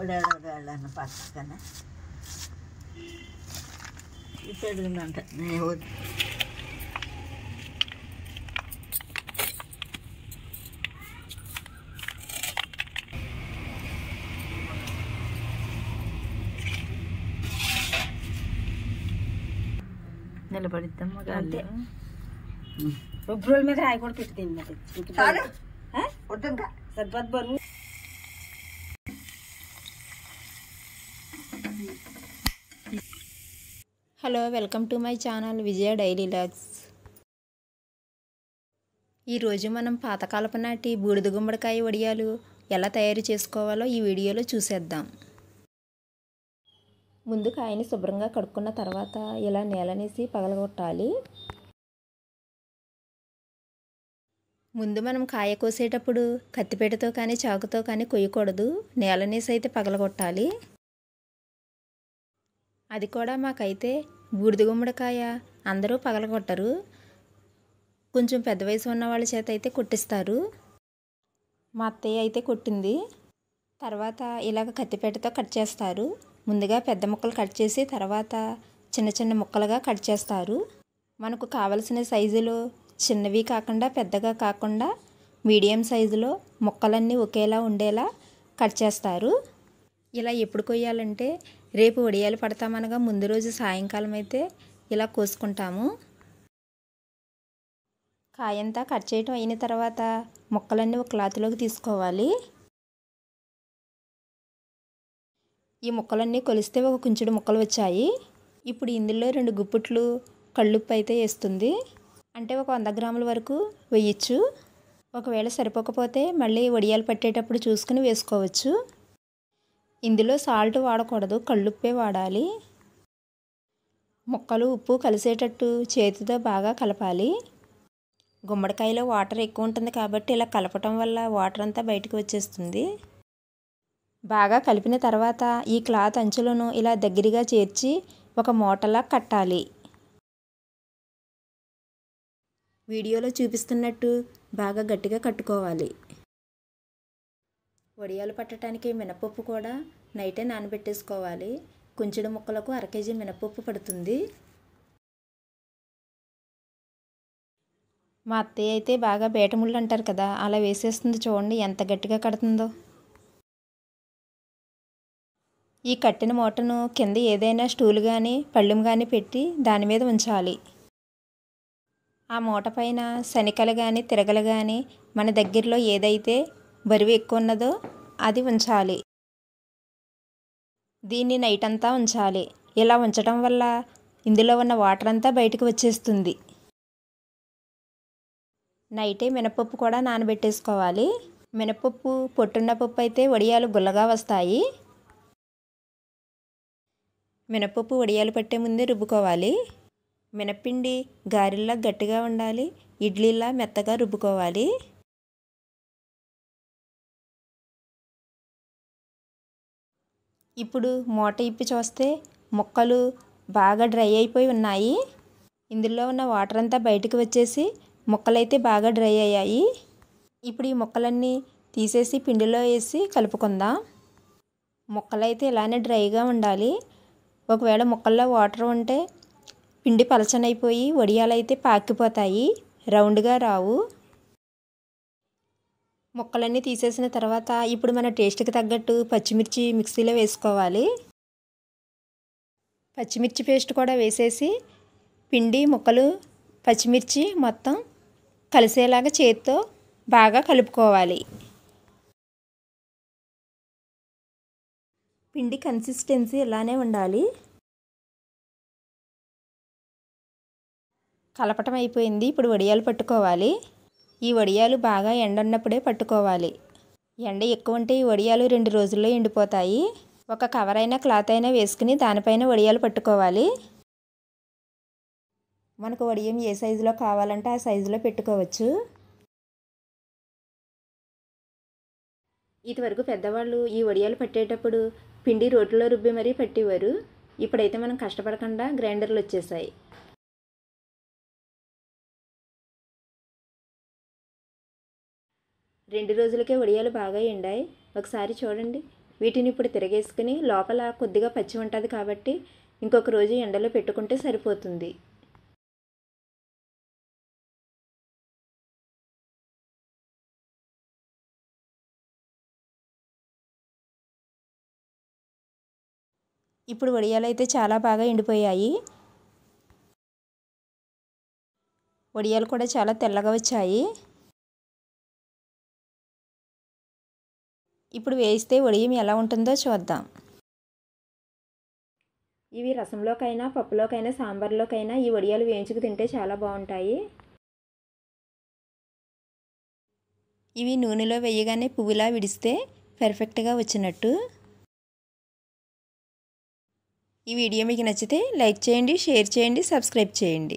ఓడాడోడాడన్న పక్కన ఇతడుందంట నిలబడిద్దాం అంతే రుబ్బురోల మీద రాయి కూడా పెట్టుకుంది సరిపోద్ది బరువు. Hello, welcome to my channel Vijaya daily logs. ఈరోజు మనం పాతకాలపు నాటి బూడిద గుమ్మడికాయ వడియాలు ఎలా తయారు చేసుకోవాలో ఈ వీడియోలో చూసేద్దాం. ముందు కాయని శుభ్రంగా కడుక్కున్న తర్వాత ఇలా నేలనేసి పగలగొట్టాలి. ముందు మనం కాయ కోసేటప్పుడు కత్తిపీటతో కానీ చాకుతో కానీ కొయ్యకూడదు, నేలనేసి అయితే పగలగొట్టాలి. అది కూడా మాకైతే బూడిద గుమ్మడికాయ అందరూ పగలగొట్టరు, కొంచెం పెద్ద వయసు ఉన్న వాళ్ళ చేత అయితే కొట్టిస్తారు. మా అత్తయ్య అయితే కొట్టింది. తర్వాత ఇలాగ కత్తిపీటతో కట్ చేస్తారు. ముందుగా పెద్ద ముక్కలు కట్ చేసి తర్వాత చిన్న చిన్న ముక్కలుగా కట్ చేస్తారు. మనకు కావలసిన సైజులో చిన్నవి కాకుండా పెద్దగా కాకుండా మీడియం సైజులో ముక్కలన్నీ ఒకేలా ఉండేలా కట్ చేస్తారు. ఇలా ఎప్పుడు కొయ్యాలంటే రేపు వడియాలు పడతామనగా ముందు రోజు సాయంకాలం అయితే ఇలా కోసుకుంటాము. కాయంతా కట్ చేయటం అయిన తర్వాత ముక్కలన్నీ ఒక క్లాత్లోకి తీసుకోవాలి. ఈ ముక్కలన్నీ కొలిస్తే ఒక కుంచెడు ముక్కలు వచ్చాయి. ఇప్పుడు ఇందులో 2 గుప్పిట్లు కళ్ళుప్పు అయితే వేస్తుంది. అంటే ఒక 100 గ్రాముల వరకు వేయచ్చు. ఒకవేళ సరిపోకపోతే మళ్ళీ వడియాలు పట్టేటప్పుడు చూసుకుని వేసుకోవచ్చు. ఇందులో సాల్ట్ వాడకూడదు, కళ్ళుప్పే వాడాలి. ముక్కలు ఉప్పు కలిసేటట్టు చేతితో బాగా కలపాలి. గుమ్మడికాయలో వాటర్ ఎక్కువ ఉంటుంది కాబట్టి ఇలా కలపటం వల్ల వాటర్ అంతా బయటకు వచ్చేస్తుంది. బాగా కలిపిన తర్వాత ఈ క్లాత్ అంచులను ఇలా దగ్గరగా చేర్చి ఒక మూటలా కట్టాలి. వీడియోలో చూపిస్తున్నట్టు బాగా గట్టిగా కట్టుకోవాలి. వడియాలు పట్టడానికి మినపప్పు కూడా నైటే నానబెట్టేసుకోవాలి. కుంచెడు ముక్కలకు 1/2 కేజీ మినపప్పు పడుతుంది. మా అత్తయ్య అయితే బాగా బేటముళ్ళు అంటారు కదా, అలా వేసేస్తుంది. చూడండి ఎంత గట్టిగా కడుతుందో. ఈ కట్టిన మూటను కింద ఏదైనా స్టూల్ కానీ పళ్ళెం కానీ పెట్టి దాని మీద ఉంచాలి. ఆ మూట పైన శనికలు కానీ తిరగలు కానీ మన దగ్గరలో ఏదైతే బరువు ఎక్కువ ఉన్నదో అది ఉంచాలి. దీన్ని నైట్ అంతా ఉంచాలి. ఇలా ఉంచడం వల్ల ఇందులో ఉన్న వాటర్ అంతా బయటకు వచ్చేస్తుంది. నైటే మినపప్పు కూడా నానబెట్టేసుకోవాలి. మినపప్పు పొట్టున్న పప్పు అయితే వడియాలు గుల్లగా వస్తాయి. మినపప్పు వడియాలు పట్టే ముందే రుబ్బుకోవాలి. మినప్పిండి గారెల్లా గట్టిగా ఉండాలి, ఇడ్లీలా మెత్తగా రుబ్బుకోవాలి. ఇప్పుడు మూట ఇప్పి చూస్తే ముక్కలు బాగా డ్రై అయిపోయి ఉన్నాయి. ఇందులో ఉన్న వాటర్ అంతా బయటకు వచ్చేసి ముక్కలైతే బాగా డ్రై అయ్యాయి. ఇప్పుడు ఈ ముక్కలన్నీ తీసేసి పిండిలో వేసి కలుపుకుందాం. ముక్కలైతే ఇలానే డ్రైగా ఉండాలి. ఒకవేళ ముక్కల్లో వాటర్ ఉంటే పిండి పలచనైపోయి వడియాలు అయితే పాకిపోతాయి, రౌండ్గా రావు. ముక్కలన్నీ తీసేసిన తర్వాత ఇప్పుడు మన టేస్ట్కి తగ్గట్టు పచ్చిమిర్చి మిక్సీలో వేసుకోవాలి. పచ్చిమిర్చి పేస్ట్ కూడా వేసేసి పిండి ముక్కలు పచ్చిమిర్చి మొత్తం కలిసేలాగా చేతితో బాగా కలుపుకోవాలి. పిండి కన్సిస్టెన్సీ ఇలానే ఉండాలి. కలపటం అయిపోయింది. ఇప్పుడు వడియాలు పట్టుకోవాలి. ఈ వడియాలు బాగా ఎండున్నప్పుడే పట్టుకోవాలి. ఎండ ఎక్కువ ఉంటే ఈ వడియాలు 2 రోజుల్లో ఎండిపోతాయి. ఒక కవర్ అయినా క్లాత్ అయినా వేసుకుని దానిపైన వడియాలు పట్టుకోవాలి. మనకు వడియం ఏ సైజులో కావాలంటే ఆ సైజులో పెట్టుకోవచ్చు. ఇదివరకు పెద్దవాళ్ళు ఈ వడియాలు పట్టేటప్పుడు పిండి రోట్లో రుబ్బి మరీ పట్టేవారు. ఇప్పుడైతే మనం కష్టపడకుండా గ్రైండర్లు వచ్చేసాయి. రెండు రోజులకే వడియాలు బాగా ఎండాయి. ఒకసారి చూడండి, వీటిని ఇప్పుడు తిరగేసుకుని లోపల కొద్దిగా పచ్చి ఉంటుంది కాబట్టి ఇంకొక రోజు ఎండలో పెట్టుకుంటే సరిపోతుంది. ఇప్పుడు వడియాలు అయితే చాలా బాగా ఎండిపోయాయి. వడియాలు కూడా చాలా తెల్లగా వచ్చాయి. ఇప్పుడు వేస్తే వడియం ఎలా ఉంటుందో చూద్దాం. ఇవి రసంలోకైనా పప్పులోకైనా సాంబార్లోకైనా ఈ వడియాలు వేయించుకు తింటే చాలా బాగుంటాయి. ఇవి నూనెలో వేయగానే పువ్వులా విడిస్తే పర్ఫెక్ట్గా వచ్చినట్టు. ఈ వీడియో మీకు నచ్చితే లైక్ చేయండి, షేర్ చేయండి, సబ్స్క్రైబ్ చేయండి.